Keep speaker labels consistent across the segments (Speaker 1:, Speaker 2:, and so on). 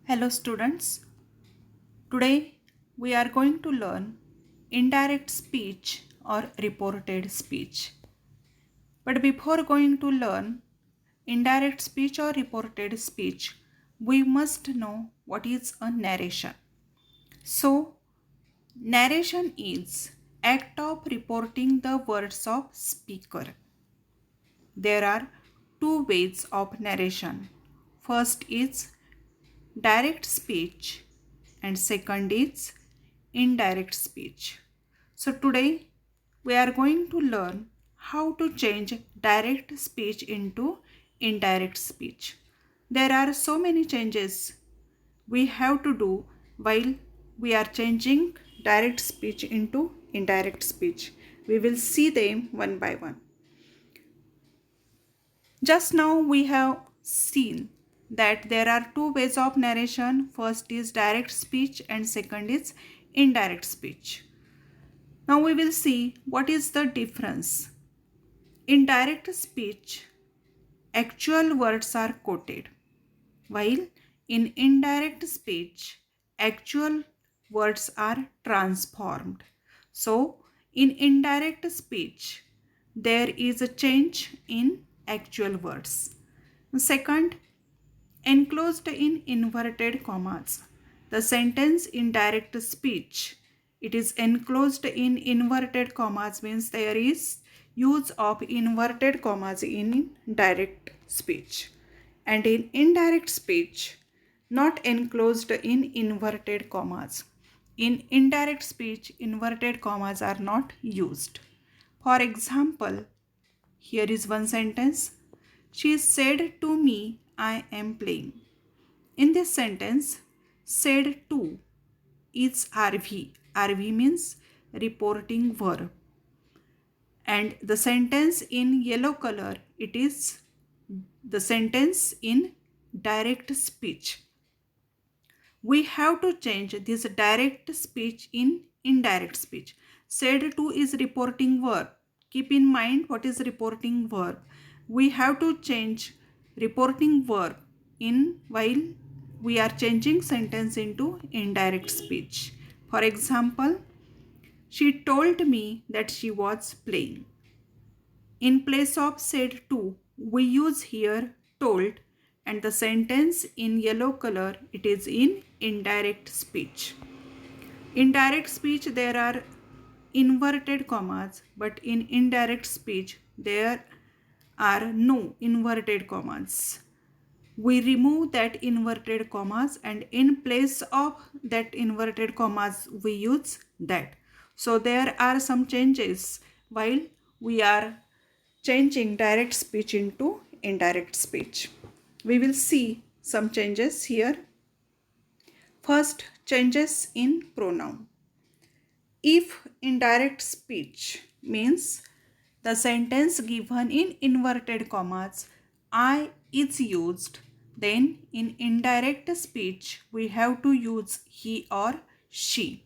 Speaker 1: Hello students, today we are going to learn indirect speech or reported speech. But before going to learn indirect speech or reported speech, we must know what is a narration. So, narration is act of reporting the words of speaker. There are two ways of narration. First is direct speech and second is indirect speech. So today we are going to learn how to change direct speech into indirect speech. There are so many changes we have to do while we are changing direct speech into indirect speech. We will see them one by one. Just now we have seen that there are two ways of narration. First is direct speech and second is indirect speech. Now we will see what is the difference. In direct speech, actual words are quoted, while in indirect speech, actual words are transformed. So, in indirect speech, there is a change in actual words. Second, enclosed in inverted commas. The sentence in direct speech, it is enclosed in inverted commas means there is use of inverted commas in direct speech. And in indirect speech, not enclosed in inverted commas. In indirect speech, inverted commas are not used. For example, here is one sentence. She said to me, I am playing. In this sentence, said to is RV. RV means reporting verb. And the sentence in yellow color, it is the sentence in direct speech. We have to change this direct speech in indirect speech. Said to is reporting verb. Keep in mind what is reporting verb. We have to change reporting verb in while we are changing sentence into indirect speech. For example, she told me that she was playing. In place of said to, we use here told, and the sentence in yellow color, it is in indirect speech. In direct speech, there are inverted commas, but in indirect speech, there are no inverted commas. We remove that inverted commas, and in place of that inverted commas, we use that. So there are some changes while we are changing direct speech into indirect speech. We will see some changes here. First, changes in pronoun. If indirect speech means the sentence given in inverted commas, I is used, then in indirect speech we have to use he or she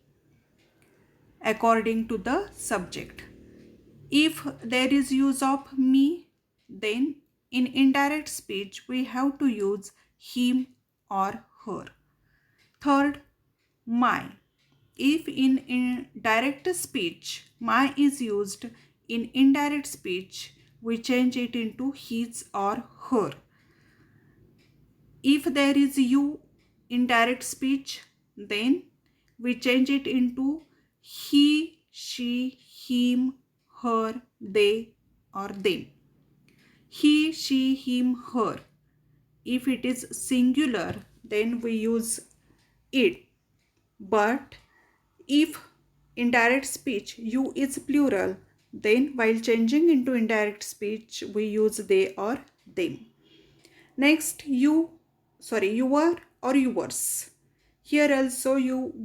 Speaker 1: according to the subject. If there is use of me, then in indirect speech we have to use him or her. Third, my. If in direct speech my is used, in indirect speech we change it into his or her. If there is you in direct speech, then we change it into he, she, him, her, they, or them. He, she, him, her. If it is singular, then we use it. But if in direct speech you is plural, then while changing into indirect speech we use they or them. Next, your or yours. Here also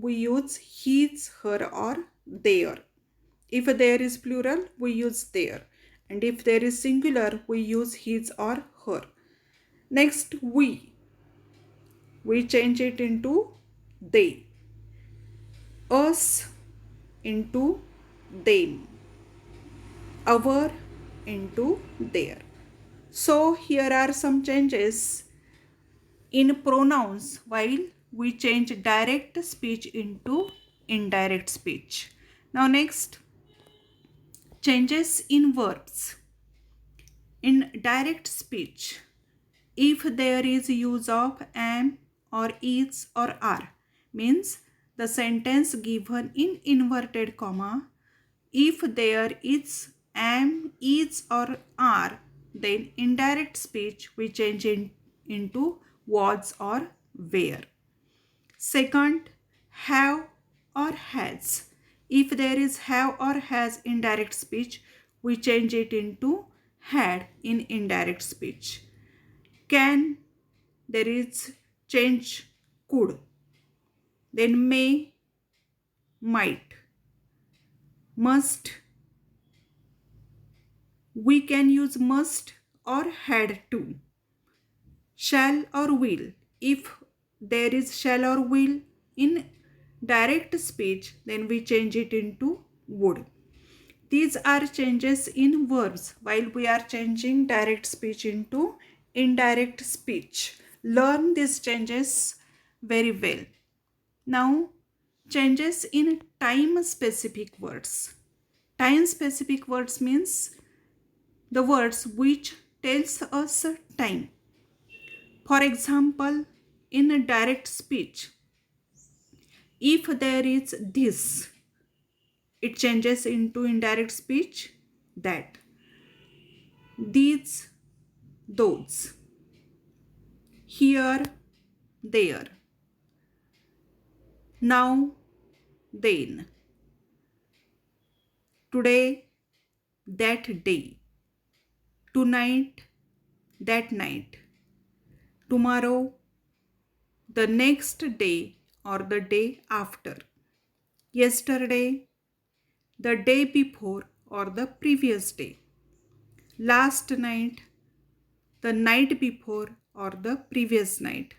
Speaker 1: we use his, her or their. If there is plural, we use their. And if there is singular, we use his or her. Next, we change it into they. Us into them. Our into their. So here are some changes in pronouns while we change direct speech into indirect speech. Now next, changes in verbs. In direct speech, if there is use of am or is or are, means the sentence given in inverted comma, if there is am, is or are, then indirect speech we change into was or were. Second, have or has. If there is have or has in direct speech, we change it into had in indirect speech. Can, there is change could. Then may, might. Must, we can use must or had to. Shall or will. If there is shall or will in direct speech, then we change it into would. These are changes in verbs while we are changing direct speech into indirect speech. Learn these changes very well. Now, changes in time specific words. Time specific words means the words which tells us time. For example, in a direct speech, if there is this, it changes into indirect speech that. These, those. Here, there. Now, then. Today, that day. Tonight, that night. Tomorrow, the next day or the day after. Yesterday, the day before or the previous day. Last night, the night before or the previous night.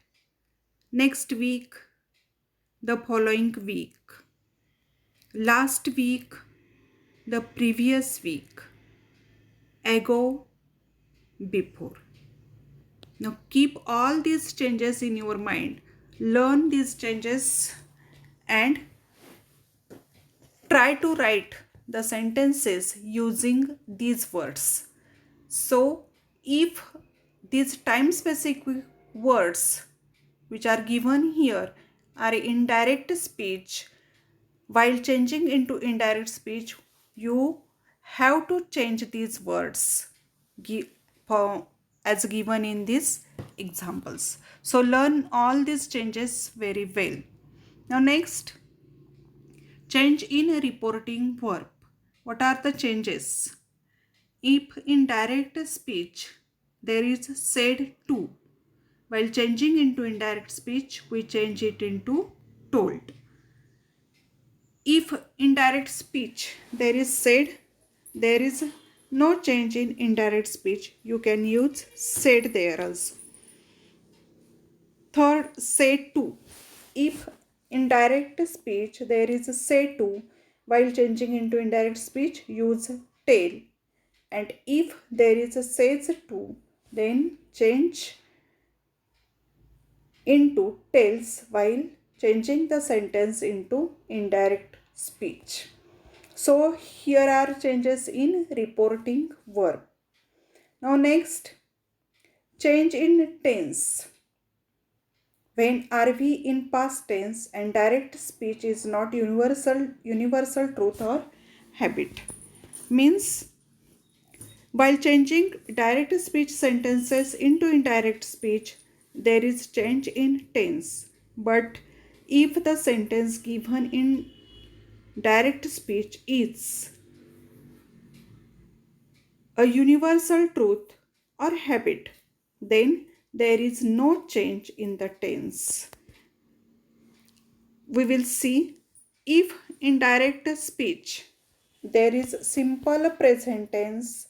Speaker 1: Next week, the following week. Last week, the previous week. Ago, before. Now keep all these changes in your mind. Learn these changes and try to write the sentences using these words. So if these time specific words which are given here are indirect speech, while changing into indirect speech, you have to change these words as given in these examples. So learn all these changes very well. Now next, change in reporting verb. What are the changes? If in direct speech there is said to, while changing into indirect speech we change it into told. If in direct speech there is said, there is no change in indirect speech, you can use said there also. Third, say to. If in direct speech there is a say to, while changing into indirect speech, use tell. And if there is a says to, then change into tells while changing the sentence into indirect speech. So here are changes in reporting verb. Now next, change in tense. When are we in past tense and direct speech is not universal truth or habit. Means while changing direct speech sentences into indirect speech, there is change in tense. But if the sentence given in direct speech is a universal truth or habit, then there is no change in the tense. We will see if in direct speech there is simple present tense,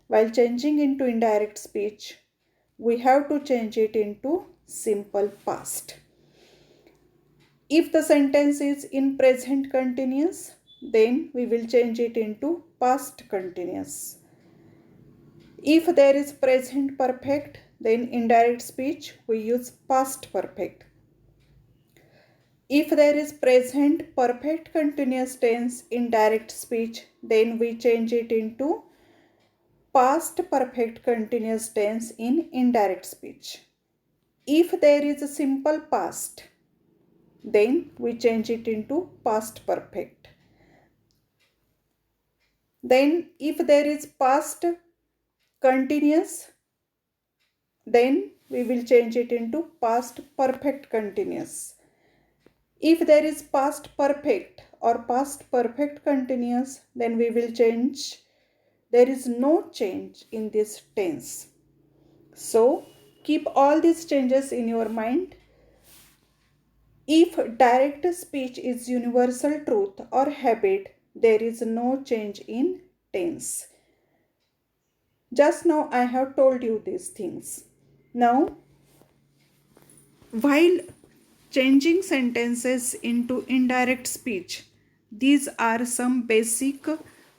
Speaker 1: while changing into indirect speech, we have to change it into simple past. If the sentence is in present continuous, then we will change it into past continuous. If there is present perfect, then in direct speech we use past perfect. If there is present perfect continuous tense in direct speech, then we change it into past perfect continuous tense in indirect speech. If there is a simple past, then we change it into past perfect. Then if there is past continuous, then we will change it into past perfect continuous. If there is past perfect or past perfect continuous, then we will change. There is no change in this tense. So keep all these changes in your mind. If direct speech is universal truth or habit, there is no change in tense. Just now I have told you these things. Now, while changing sentences into indirect speech, these are some basic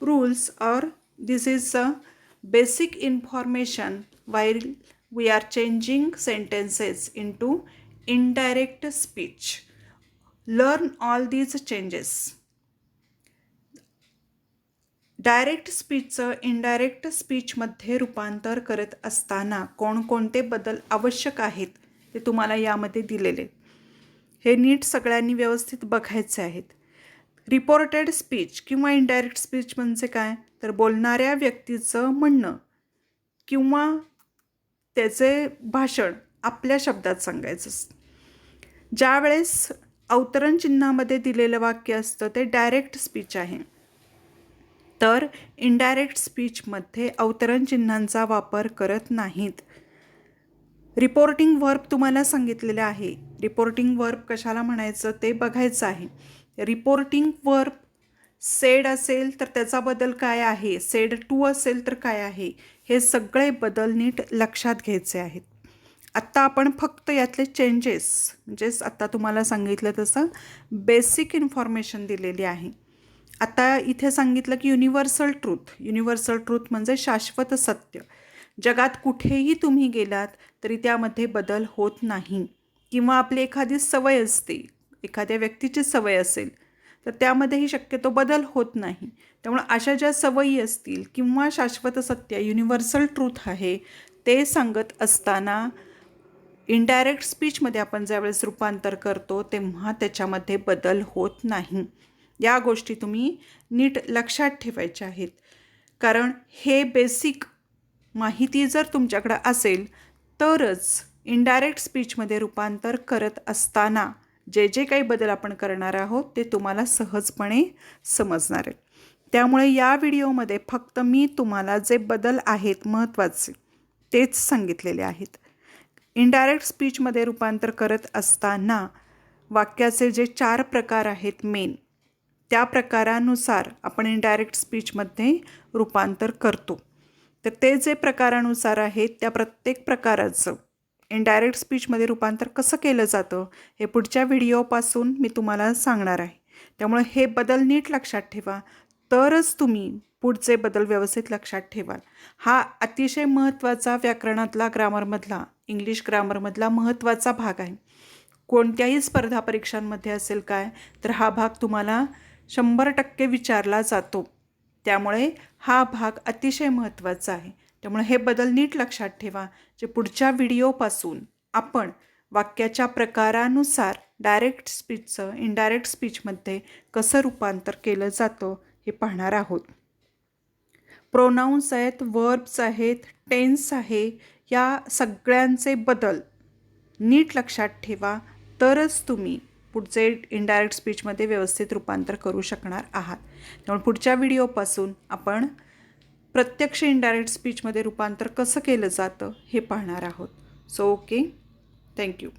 Speaker 1: rules, or this is a basic information while we are changing sentences into indirect speech. Learn all these changes. Direct स्पीचचं indirect स्पीचमध्ये रूपांतर करत असताना कोणकोणते बदल आवश्यक आहेत ते तुम्हाला यामध्ये दिलेले. हे नीट सगळ्यांनी व्यवस्थित बघायचे आहेत. रिपोर्टेड स्पीच किंवा इनडायरेक्ट स्पीच म्हणजे काय, तर बोलणाऱ्या व्यक्तीचं म्हणणं किंवा त्याचे भाषण आपल्या शब्दात सांगायचं असतं. ज्यावेळेस अवतरण चिन्हामध्ये दिलेलं वाक्य असतं ते डायरेक्ट स्पीच आहे. तर इनडायरेक्ट स्पीचमध्ये अवतरण चिन्हांचा वापर करत नाहीत. रिपोर्टिंग वर्ब तुम्हाला सांगितलेले आहे. रिपोर्टिंग वर्ब कशाला म्हणायचं ते बघायचं आहे. रिपोर्टिंग वर्ब सेड असेल तर त्याचा बदल काय आहे, सेड टू असेल तर काय आहे, हे सगळे बदल नीट लक्षात घ्यायचे आहेत. आत्ता आपण फक्त यातले चेंजेस म्हणजेच आत्ता तुम्हाला सांगितलं तसं बेसिक इन्फॉर्मेशन दिलेली आहे. आता इथे सांगितलं की युनिव्हर्सल ट्रूथ म्हणजे शाश्वत सत्य. जगात कुठेही तुम्ही गेलात तरी त्यामध्ये बदल होत नाही. किंवा आपली एखादी सवय असते, एखाद्या व्यक्तीची सवय असेल तर त्यामध्येही शक्यतो बदल होत नाही. त्यामुळे अशा ज्या सवयी असतील किंवा शाश्वत सत्य युनिव्हर्सल ट्रूथ आहे ते सांगत असताना इनडायरेक्ट स्पीचमध्ये आपण ज्यावेळेस रूपांतर करतो तेव्हा त्याच्यामध्ये बदल होत नाही. या गोष्टी तुम्ही नीट लक्षात ठेवायच्या आहेत. कारण हे बेसिक माहिती जर तुमच्याकडं असेल तरच इनडायरेक्ट स्पीचमध्ये रूपांतर करत असताना जे जे काही बदल आपण करणार आहोत ते तुम्हाला सहजपणे समजणार आहे. त्यामुळे या व्हिडिओमध्ये फक्त मी तुम्हाला जे बदल आहेत महत्त्वाचे तेच सांगितलेले आहेत. इनडायरेक्ट स्पीचमध्ये रूपांतर करत असताना वाक्याचे जे 4 प्रकार आहेत मेन, त्या प्रकारानुसार आपण इनडायरेक्ट स्पीचमध्ये रूपांतर करतो. तर ते जे प्रकारानुसार आहेत त्या प्रत्येक प्रकाराचं इनडायरेक्ट स्पीचमध्ये रूपांतर कसं केलं जातं हे पुढच्या व्हिडिओपासून मी तुम्हाला सांगणार आहे. त्यामुळे हे बदल नीट लक्षात ठेवा, तरच तुम्ही पुढचे बदल व्यवस्थित लक्षात ठेवाल. हा अतिशय महत्त्वाचा व्याकरणातला ग्रामरमधला इंग्लिश ग्रामरमधला महत्त्वाचा भाग आहे. कोणत्याही स्पर्धा परीक्षांमध्ये असेल काय तर हा भाग तुम्हाला 100% विचारला जातो. त्यामुळे हा भाग अतिशय महत्त्वाचा आहे. त्यामुळे हे बदल नीट लक्षात ठेवा. जे पुढच्या व्हिडिओपासून आपण वाक्याच्या प्रकारानुसार डायरेक्ट स्पीचचं इनडायरेक्ट स्पीचमध्ये कसं रूपांतर केलं जातं हे पाहणार आहोत. प्रोनाउन्स आहेत, वर्ब्स आहेत, टेन्स आहे, या सगळ्यांचे बदल नीट लक्षात ठेवा, तरच तुम्ही पुढचे इनडायरेक्ट स्पीचमध्ये व्यवस्थित रूपांतर करू शकणार आहात. त्यामुळे पुढच्या व्हिडिओपासून आपण प्रत्यक्ष इनडायरेक्ट स्पीचमध्ये रूपांतर कसं केलं जातं हे पाहणार आहोत. So okay, thank you.